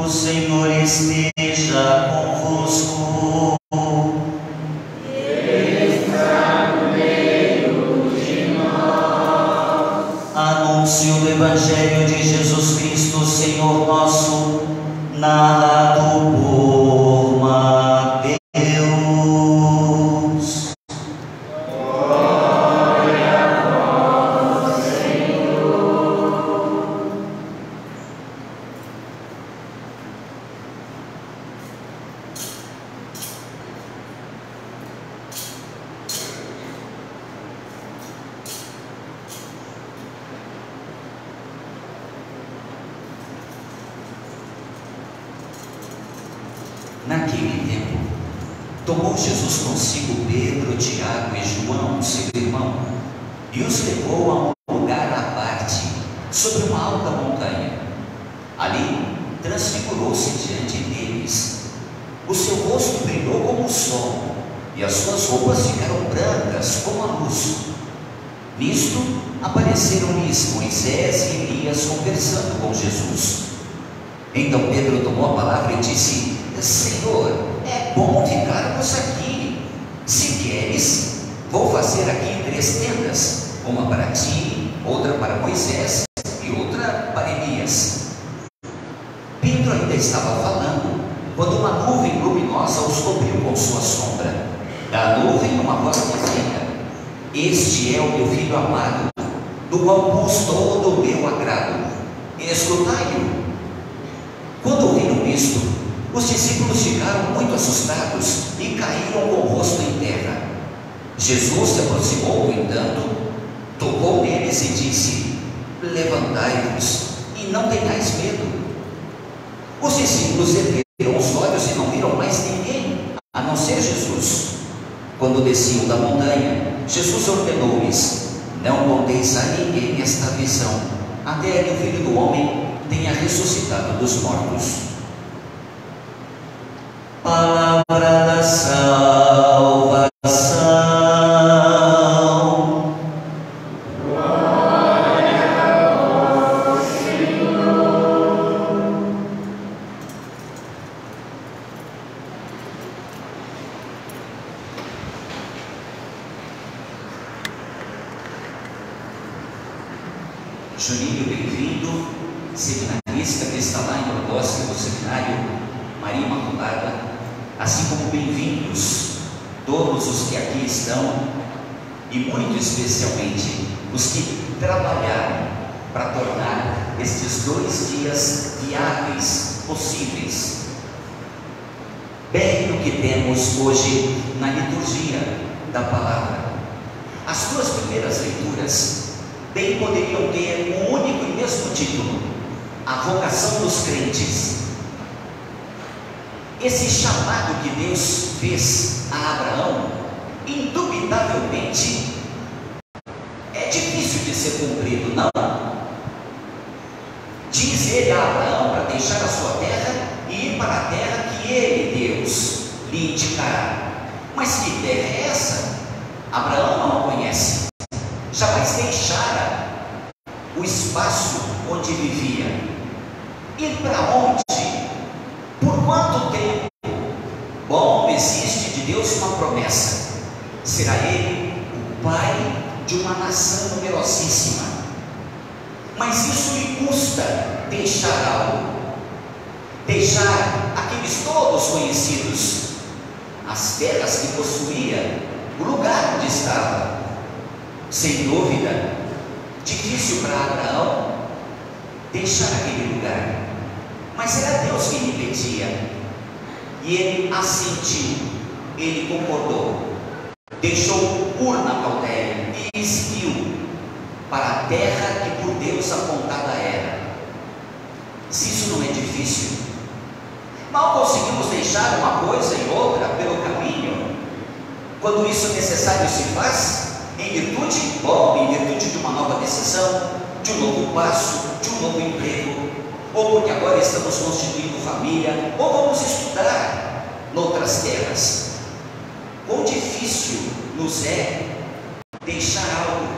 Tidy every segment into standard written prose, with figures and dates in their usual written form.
O Senhor esteja convosco. Ele está no meio de nós. Anúncio do Evangelho de Jesus Cristo, Senhor nosso, narrado por Mateus. Glória a vós, Senhor. Naquele tempo, tomou Jesus consigo Pedro, Tiago e João, seu irmão, e os levou a um lugar à parte, sobre uma alta montanha. Ali, transfigurou-se diante deles. O seu rosto brilhou como o sol, e as suas roupas ficaram brancas como a luz. Nisto, apareceram-lhes Moisés e Elias conversando com Jesus. Então Pedro tomou a palavra e disse: Senhor, é bom ficarmos aqui. Se queres, vou fazer aqui 3 tendas, uma para ti, outra para Moisés e outra para Elias. Pedro ainda estava falando, quando uma nuvem luminosa os cobriu com sua sombra. Da nuvem uma voz dizia: Este é o meu filho amado, do qual pus todo o meu agrado. Escutai-o. Quando ouviram isto, os discípulos ficaram muito assustados e caíram com o rosto em terra. Jesus se aproximou, no entanto, tocou neles e disse: Levantai-vos e não tenhais medo. Os discípulos ergueram os olhos e não viram mais ninguém, a não ser Jesus. Quando desciam da montanha, Jesus ordenou-lhes: Não conteis a ninguém esta visão, até que o Filho do Homem tenha ressuscitado dos mortos. Palavra da salvação. Glória a vós, Senhor. Juninho, bem-vindo. Seminarista que está lá em Rodócia, no seminário Maria Imaculada, assim como bem-vindos todos os que aqui estão, e muito especialmente os que trabalharam para tornar estes 2 dias viáveis, possíveis. Bem o que temos hoje na liturgia da palavra. As 2 primeiras leituras bem poderiam ter um único e mesmo título: a vocação dos crentes. Esse chamado que Deus fez a Abraão, indubitavelmente, é difícil de ser cumprido, não? Diz ele a Abraão para deixar a sua terra e ir para a terra que ele, Deus, lhe indicará. Mas que terra é essa? Abraão não a conhece. Jamais deixara o espaço onde vivia. Ir para onde? Por quanto tempo? Bom, existe de Deus uma promessa: será ele o pai de uma nação numerosíssima. Mas isso lhe custa deixar algo, deixar aqueles todos conhecidos, as terras que possuía, o lugar onde estava. Sem dúvida, difícil para Abraão deixar aquele lugar, mas era Deus quem lhe pedia, e ele assentiu, ele concordou, deixou Ur na Caldeia e seguiu para a terra que por Deus apontada era. Se isso não é difícil, mal conseguimos deixar uma coisa e outra pelo caminho. Quando isso necessário se faz, em virtude, em virtude de uma nova decisão, de um novo passo, de um novo emprego, ou porque agora estamos constituindo família, ou vamos estudar noutras terras. Quão difícil nos é deixar algo.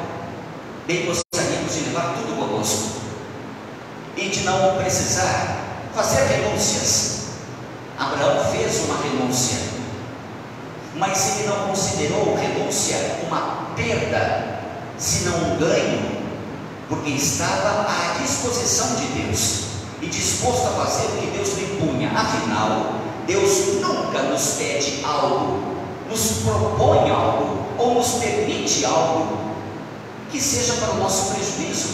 Bem gostaríamos de levar tudo conosco e de não precisar fazer renúncias. Abraão fez uma renúncia, mas ele não considerou renúncia uma perda, senão um ganho, porque estava à disposição de Deus e disposto a fazer o que Deus lhe impunha. Afinal, Deus nunca nos pede algo, nos propõe algo ou nos permite algo que seja para o nosso prejuízo,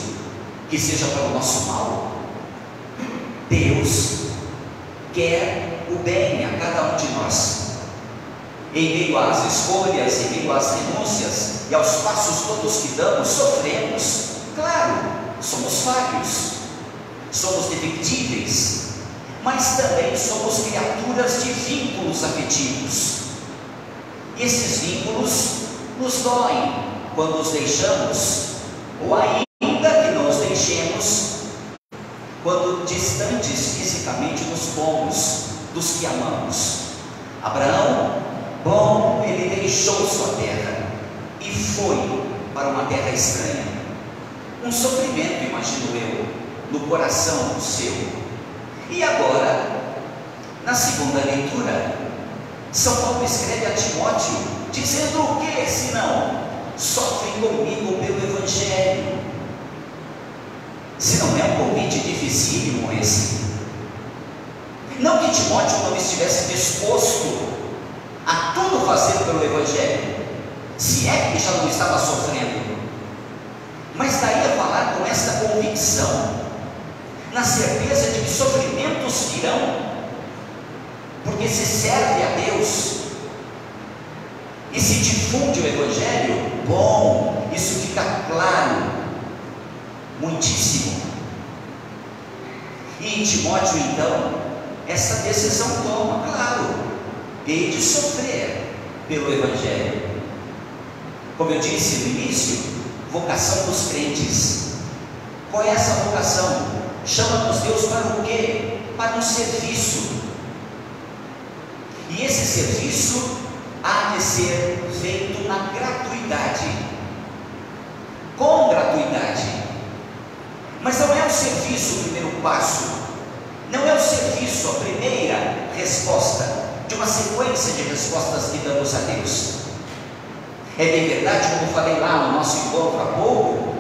que seja para o nosso mal. Deus quer o bem a cada um de nós. Em meio às escolhas, em meio às renúncias e aos passos todos que damos, sofremos. Claro, somos falhos, somos defectíveis, mas também somos criaturas de vínculos afetivos. E esses vínculos nos doem quando os deixamos, ou ainda que não os deixemos, quando distantes fisicamente nos pomos dos que amamos. Abraão, bom, ele deixou sua terra e foi para uma terra estranha. Um sofrimento, imagino eu, no coração seu. E agora, na segunda leitura, São Paulo escreve a Timóteo, dizendo o que, senão, sofre comigo pelo Evangelho. Se não é um convite dificílimo esse. Não que Timóteo não estivesse disposto a tudo fazer pelo Evangelho, se é que já não estava sofrendo, mas daí a falar com esta convicção, na certeza de que sofrimentos virão, porque se serve a Deus e se difunde o Evangelho, bom, isso fica claro, muitíssimo. E Timóteo então, essa decisão toma, claro, hei de sofrer pelo Evangelho. Como eu disse no início, vocação dos crentes. Qual é essa vocação? Chama-nos Deus para o quê? Para um serviço. E esse serviço há de ser feito na gratuidade, com gratuidade. Mas não é o serviço o primeiro passo, não é o serviço a primeira resposta de uma sequência de respostas que damos a Deus. É bem verdade, como falei lá no nosso encontro há pouco,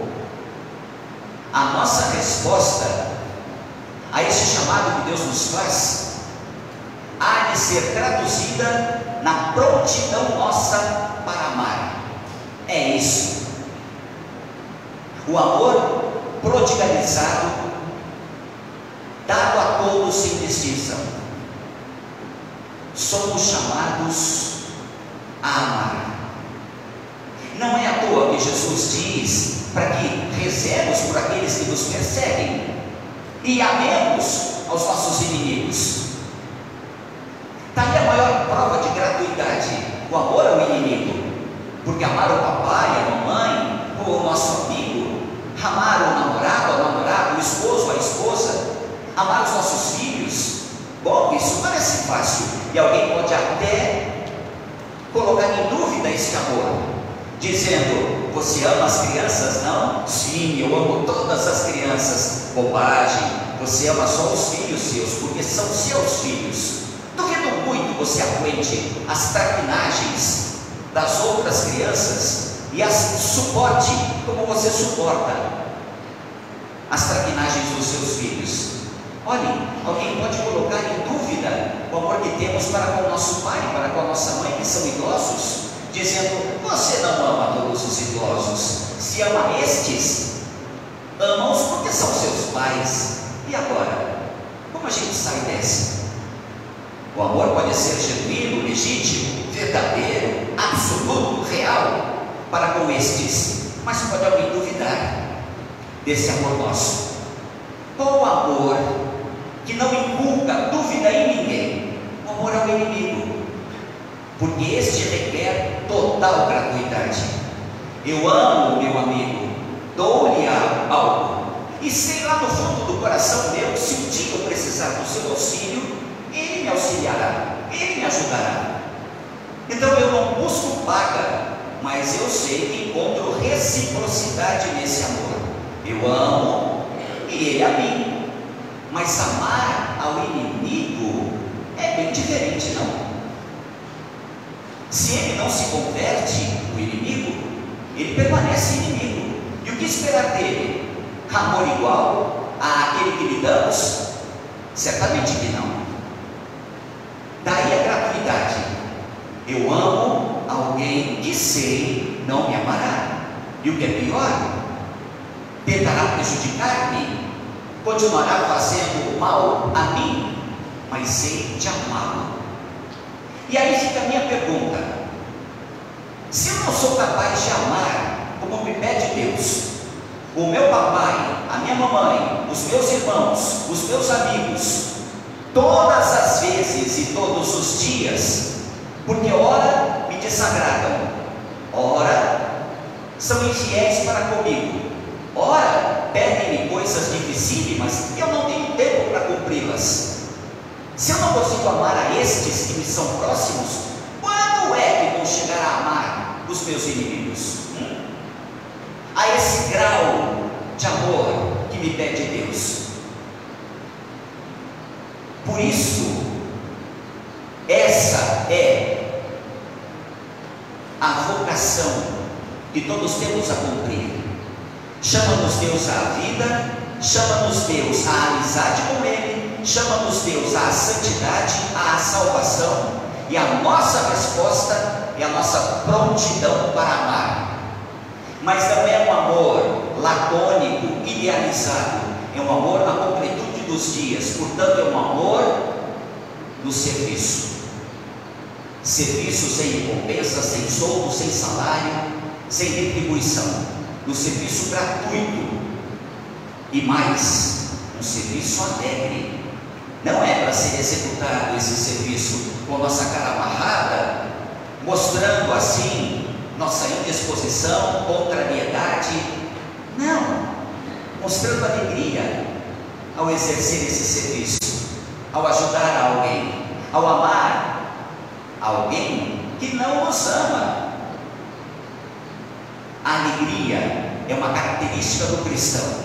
a nossa resposta a esse chamado que Deus nos faz há de ser traduzida na prontidão nossa para amar. É isso. O amor prodigalizado, dado a todos sem distinção. Somos chamados a amar. Não é à toa que Jesus diz para que rezemos por aqueles que nos perseguem e amemos aos nossos inimigos. Está aí a maior prova de gratuidade, o amor ao inimigo, porque amar o papai, a mamãe, ou o nosso amigo, amar o namorado, a namorada, o esposo, a esposa, amar os nossos filhos, bom, isso parece fácil, e alguém pode até colocar em dúvida esse amor, dizendo: você ama as crianças? Não? Sim, eu amo todas as crianças. Bobagem, você ama só os filhos seus, porque são seus filhos. Duvido muito você aguente as traquinagens das outras crianças e as suporte como você suporta as traquinagens dos seus filhos. Olhem, alguém pode colocar em dúvida o amor que temos para com o nosso pai, para com a nossa mãe, que são idosos, dizendo: você não ama todos os idosos, se ama estes, ama-os porque são seus pais. E agora, como a gente sai dessa? O amor pode ser genuíno, legítimo, verdadeiro, absoluto, real para com estes, mas pode alguém duvidar desse amor nosso. Qual o amor que não inculca dúvida em ninguém? O amor ao inimigo, porque este requer total gratuidade. Eu amo o meu amigo, dou-lhe algo, e sei lá no fundo do coração meu, se um dia eu precisar do seu auxílio, ele me auxiliará, ele me ajudará. Então eu não busco paga, mas eu sei que encontro reciprocidade nesse amor. Eu amo e ele a mim. Mas amar ao inimigo é bem diferente, não? Se ele não se converte, o inimigo, ele permanece inimigo. E o que esperar dele? Amor igual àquele que lhe damos? Certamente que não. Daí a gratuidade. Eu amo alguém que sei não me amará. E o que é pior, tentará prejudicar-me, continuará fazendo mal a mim, mas sei de amá-lo. E aí fica a minha pergunta: se eu não sou capaz de amar como me pede Deus, o meu papai, a minha mamãe, os meus irmãos, os meus amigos, todas as vezes e todos os dias, porque ora me desagradam, ora são infiéis para comigo, ora pedem-me coisas dificílimas e eu não tenho tempo para cumpri-las. Se eu não consigo amar a estes que me são próximos, quando é que vou chegar a amar os meus inimigos? A esse grau de amor que me pede Deus. Por isso, essa é a vocação que todos temos a cumprir. Chama-nos Deus à vida, chama-nos Deus à amizade com Ele, chama-nos Deus à santidade, à salvação, e a nossa resposta é a nossa prontidão para amar. Mas não é um amor lacônico, idealizado, é um amor na completude dos dias, portanto é um amor no serviço. Serviço sem recompensa, sem soldo, sem salário, sem retribuição, no serviço gratuito, e mais, um serviço alegre. Não é para ser executado esse serviço com nossa cara amarrada, mostrando assim nossa indisposição, contrariedade. Não, mostrando alegria ao exercer esse serviço, ao ajudar alguém, ao amar alguém que não nos ama. A alegria é uma característica do cristão.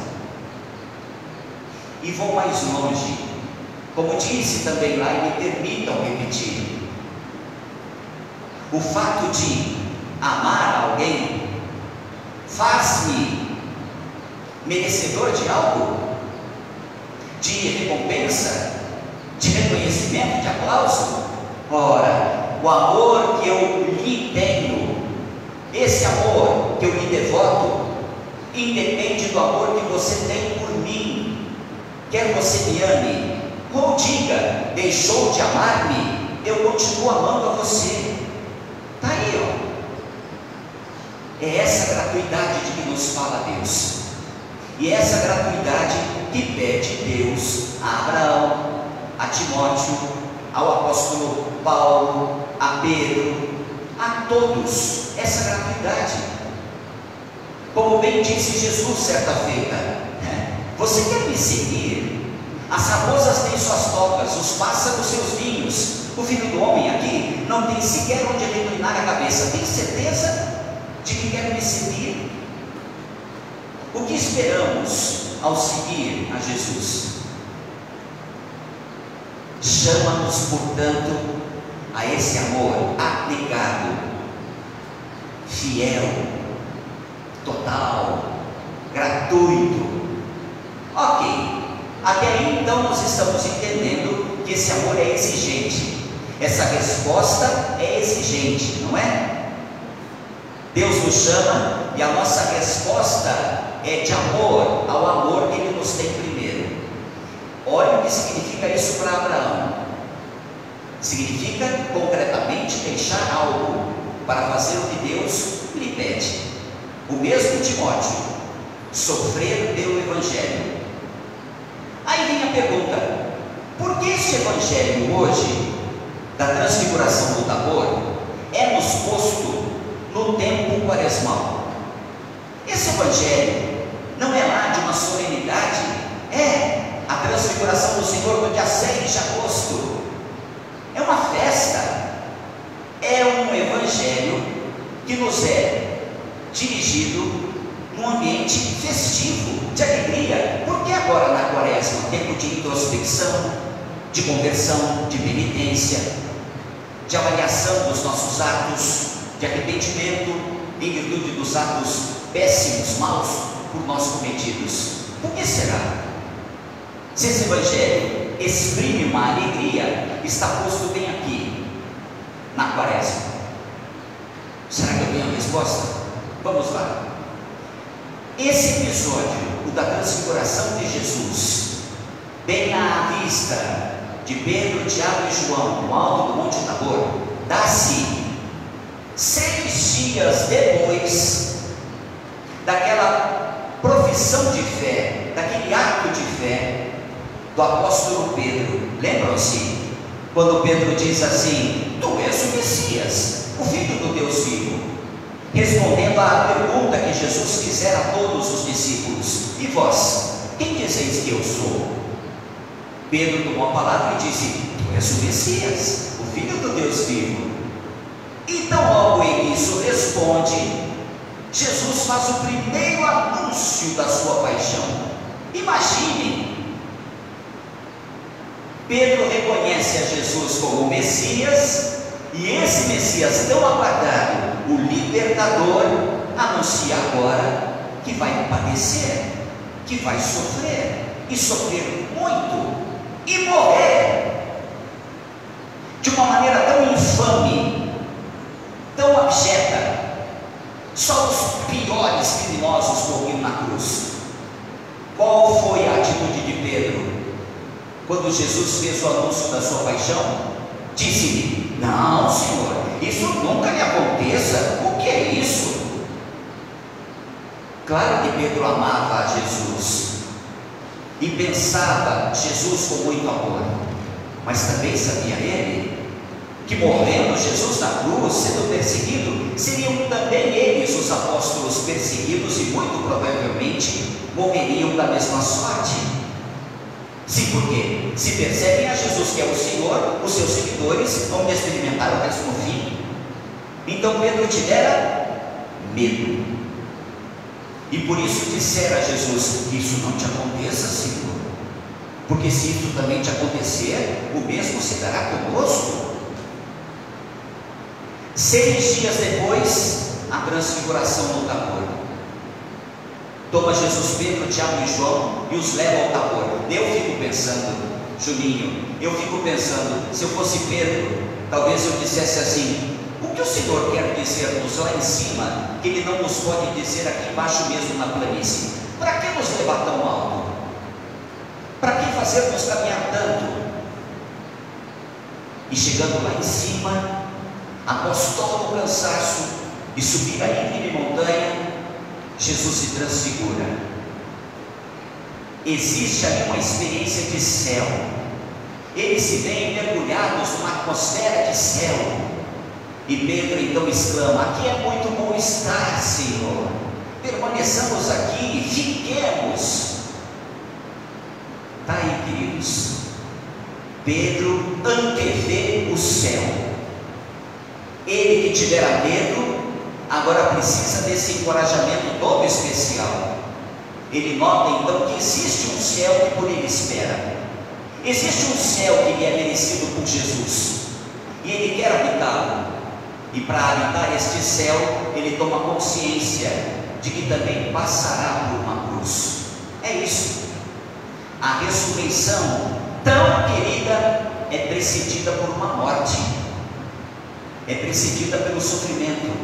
E vou mais longe, como disse também lá, e me permitam repetir: o fato de amar alguém faz-me merecedor de algo, de recompensa, de reconhecimento, de aplauso? Ora, o amor que eu lhe tenho, esse amor que eu lhe devoto, independe do amor que você tem por mim. Quer você me ame, ou diga, deixou de amar-me, eu continuo amando a você. Está aí, ó. É essa gratuidade de que nos fala Deus. E é essa gratuidade que pede Deus a Abraão, a Timóteo, ao apóstolo Paulo, a Pedro, a todos, essa gratuidade. Como bem disse Jesus certa feita: você quer me seguir? As raposas têm suas tocas, os pássaros seus ninhos. O filho do homem aqui não tem sequer onde reclinar a cabeça. Tem certeza de que quer me seguir? O que esperamos ao seguir a Jesus? Chama-nos, portanto, a esse amor aplicado, fiel, total, gratuito. Ok, até aí então nós estamos entendendo que esse amor é exigente, essa resposta é exigente, não é? Deus nos chama e a nossa resposta é de amor ao amor que Ele nos tem primeiro. Olha o que significa isso para Abraão. Significa concretamente deixar algo para fazer o que Deus lhe pede. O mesmo Timóteo, sofrer pelo Evangelho. Aí vem a pergunta: por que este Evangelho hoje, da transfiguração do Tabor, é nos posto no tempo quaresmal? Esse Evangelho não é lá de uma solenidade, é a transfiguração do Senhor no dia 6 de agosto. É uma festa, é um Evangelho que nos é dirigido num ambiente festivo, de alegria. Porque agora na quaresma, tempo de introspecção, de conversão, de penitência, de avaliação dos nossos atos, de arrependimento em virtude dos atos péssimos, maus por nós cometidos. Por que será? Se esse Evangelho exprime uma alegria, está posto bem aqui, na Quaresma. Será que eu tenho a resposta? Vamos lá. Esse episódio, o da transfiguração de Jesus, bem à vista de Pedro, Tiago e João, no alto do Monte Tabor, dá-se 6 dias depois daquela profissão de fé, daquele ato de fé do apóstolo Pedro. Lembram-se? Quando Pedro diz assim: tu és o Messias, o Filho do Deus vivo, respondendo à pergunta que Jesus fizera a todos os discípulos: e vós, quem dizeis que eu sou? Pedro tomou a palavra e disse: tu és o Messias, o Filho do Deus vivo. Então logo em isso responde, Jesus faz o primeiro anúncio da sua paixão. Imaginem, Pedro reconhece a Jesus como o Messias, e esse Messias tão aguardado, o libertador, anuncia agora que vai padecer, que vai sofrer, e sofrer muito, e morrer de uma maneira tão infame, tão abjeta. Só os piores criminosos morriam na cruz. Qual foi a atitude de Pedro quando Jesus fez o anúncio da sua paixão? Disse-lhe: não, Senhor, isso nunca lhe aconteça. O que é isso? Claro que Pedro amava a Jesus e pensava Jesus com muito amor, mas também sabia ele que morrendo Jesus na cruz, sendo perseguido, seriam também eles os apóstolos perseguidos e muito provavelmente morreriam da mesma sorte. Sim, porque se perseguem a Jesus que é o Senhor, os seus seguidores vão experimentar o mesmo fim. Então Pedro tivera medo, e por isso dissera a Jesus: isso não te aconteça, Senhor, porque se isso também te acontecer, o mesmo se dará conosco. 6 dias depois, a transfiguração no Tabor. Toma Jesus Pedro, Tiago e João e os leva ao Tabor. Eu fico pensando, Juninho, se eu fosse Pedro, talvez eu dissesse assim: o que o Senhor quer dizer-nos lá em cima, que Ele não nos pode dizer aqui embaixo mesmo na planície? Para que nos levar tão alto? Para que fazer-nos caminhar tanto? E chegando lá em cima, após todo o cansaço e subir a íngreme montanha, Jesus se transfigura. Existe ali uma experiência de céu. Eles se veem mergulhados numa atmosfera de céu. E Pedro então exclama: aqui é muito bom estar, Senhor, permaneçamos aqui, fiquemos. Está aí, queridos, Pedro antevê o céu. Ele que tivera medo, agora precisa desse encorajamento todo especial. Ele nota então que existe um céu que por ele espera. Existe um céu que lhe é merecido por Jesus, e ele quer habitá-lo. E para habitar este céu, ele toma consciência de que também passará por uma cruz. É isso. A ressurreição tão querida é precedida por uma morte, é precedida pelo sofrimento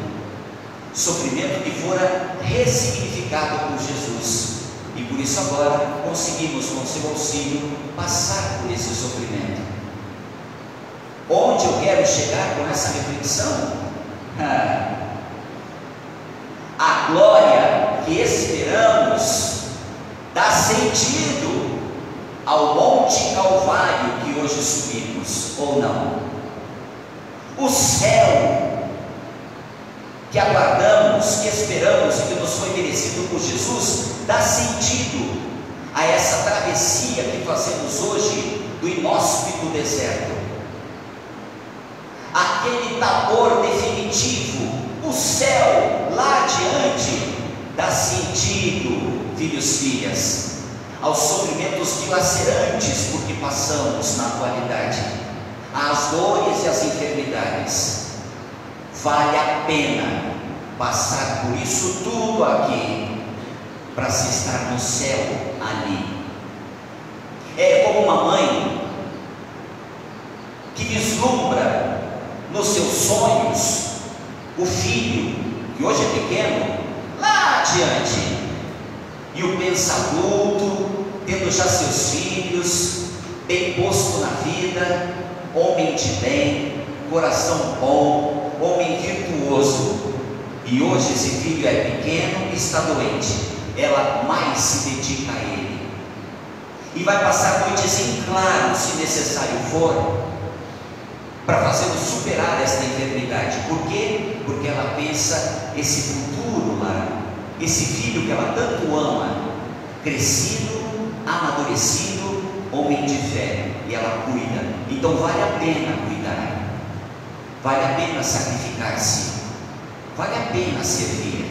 que fora ressignificado por Jesus, e por isso agora conseguimos com seu auxílio passar por esse sofrimento. Onde eu quero chegar com essa reflexão? A glória que esperamos dá sentido ao Monte Calvário que hoje subimos, ou não? O céu que aguardamos, que esperamos e que nos foi merecido por Jesus, dá sentido a essa travessia que fazemos hoje do inóspito deserto. Aquele Tabor definitivo, o céu lá adiante, dá sentido, filhos e filhas, aos sofrimentos dilacerantes por que passamos na atualidade, às dores e às enfermidades, vale a pena passar por isso tudo aqui para se estar no céu ali. É como uma mãe que vislumbra nos seus sonhos o filho, que hoje é pequeno, lá adiante, e o pensa adulto, tendo já seus filhos, bem posto na vida, homem de bem, coração bom, homem virtuoso. E hoje esse filho é pequeno e está doente, ela mais se dedica a ele, e vai passar noites em claro, se necessário for, para fazê-lo superar esta enfermidade. Por quê? Porque ela pensa esse futuro lá, esse filho que ela tanto ama, crescido, amadurecido, homem de fé, e ela cuida. Então vale a pena cuidar, vale a pena sacrificar-se, vale a pena servir.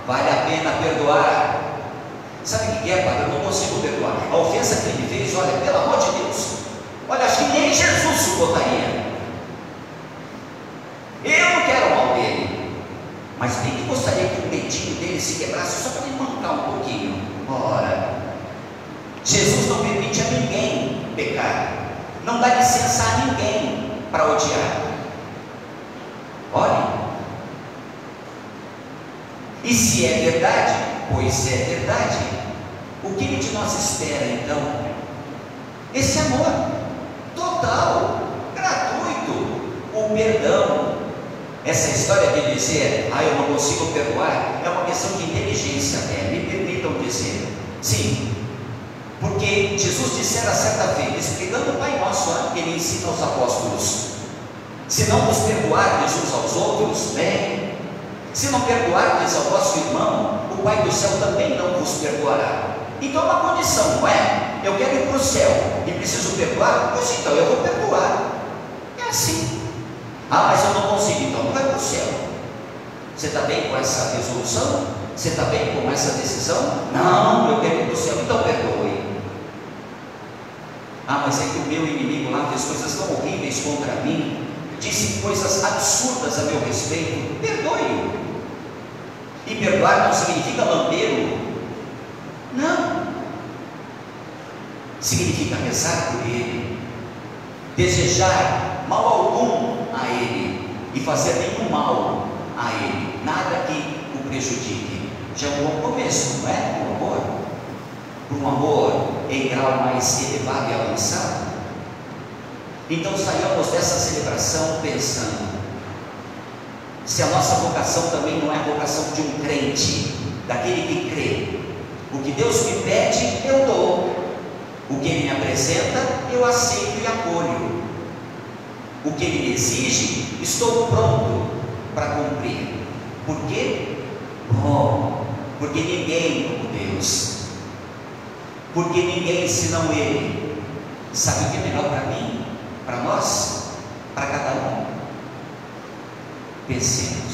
Vale a pena perdoar. Sabe o que é, padre? Eu não consigo perdoar a ofensa que ele fez. Olha, pelo amor de Deus, olha, acho que nem Jesus suportaria. Eu não quero o mal dele, mas bem que gostaria que o dedinho dele se quebrasse só para ele mancar um pouquinho. Ora, Jesus não permite a ninguém pecar, não dá licença a ninguém para odiar. Olha, e se é verdade, pois é verdade, o que ele de nós espera então? Esse amor total, gratuito, o perdão. Essa história de dizer, eu não consigo perdoar, é uma questão de inteligência, me permitam dizer. Sim, porque Jesus dissera certa vez, explicando o Pai Nosso, que ele ensina aos apóstolos: se não vos perdoardes uns aos outros, bem, se não perdoardes ao vosso irmão, o Pai do céu também não vos perdoará. Então é uma condição, não é? Eu quero ir para o céu e preciso perdoar, pois então eu vou perdoar. É assim. Mas eu não consigo, então não vai para o céu. Você está bem com essa resolução? Você está bem com essa decisão? Não, eu quero ir para o céu, então perdoe. Mas é que o meu inimigo lá fez coisas tão horríveis contra mim, disse coisas absurdas a meu respeito. Perdoe-o. E perdoar não significa lamber-o. Não. Significa rezar por ele, desejar mal algum a ele e fazer nenhum mal a ele, nada que o prejudique. Já é um bom começo, não é? O amor, por um amor em grau mais elevado e avançado. Então saiamos dessa celebração pensando se a nossa vocação também não é a vocação de um crente, daquele que crê. O que Deus me pede, eu dou. O que Ele me apresenta, eu aceito e acolho. O que Ele me exige, estou pronto para cumprir. Por quê? Porque ninguém como Deus, porque ninguém senão Ele sabe o que é melhor para mim, para nós, para cada um. Pensemos.